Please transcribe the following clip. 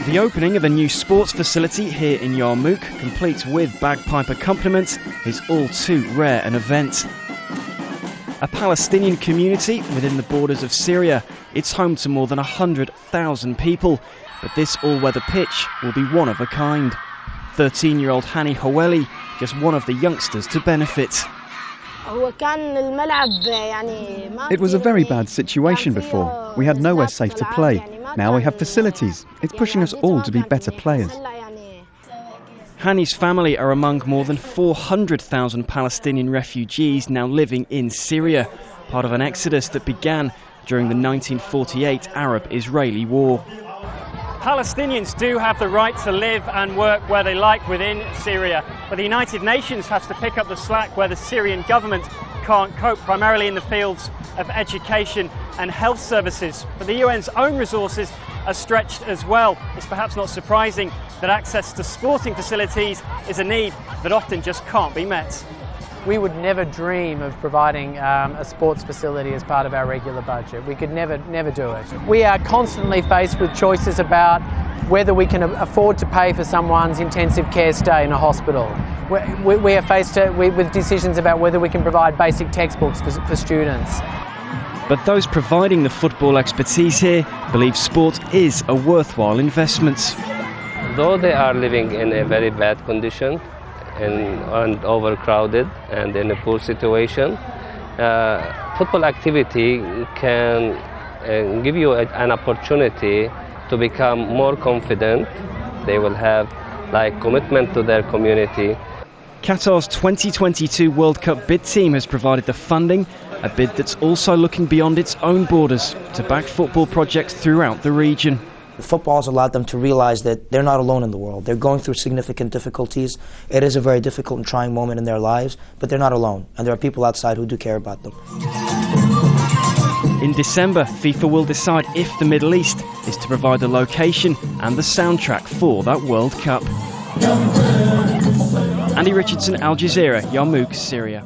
The opening of a new sports facility here in Yarmouk, complete with bagpipe accompaniment, is all too rare an event. A Palestinian community within the borders of Syria, it's home to more than 100,000 people, but this all-weather pitch will be one of a kind. 13-year-old Hani Haweli, just one of the youngsters to benefit. It was a very bad situation before. We had nowhere safe to play. Now we have facilities. It's pushing us all to be better players. Hani's family are among more than 400,000 Palestinian refugees now living in Syria, part of an exodus that began during the 1948 Arab-Israeli War. Palestinians do have the right to live and work where they like within Syria, but the United Nations has to pick up the slack where the Syrian government can't cope, primarily in the fields of education and health services. But the UN's own resources are stretched as well. It's perhaps not surprising that access to sporting facilities is a need that often just can't be met. We would never dream of providing a sports facility as part of our regular budget. We could never do it. We are constantly faced with choices about whether we can afford to pay for someone's intensive care stay in a hospital. We are faced with decisions about whether we can provide basic textbooks for students. But those providing the football expertise here believe sport is a worthwhile investment. Though they are living in a very bad condition, and overcrowded and in a poor situation, football activity can give you an opportunity to become more confident. They will have commitment to their community. Qatar's 2022 World Cup bid team has provided the funding, a bid that's also looking beyond its own borders to back football projects throughout the region. Football has allowed them to realize that they're not alone in the world. They're going through significant difficulties. It is a very difficult and trying moment in their lives, but they're not alone, and there are people outside who do care about them. In December, FIFA will decide if the Middle East is to provide the location and the soundtrack for that World Cup. Richardson, Al Jazeera, Yarmouk, Syria.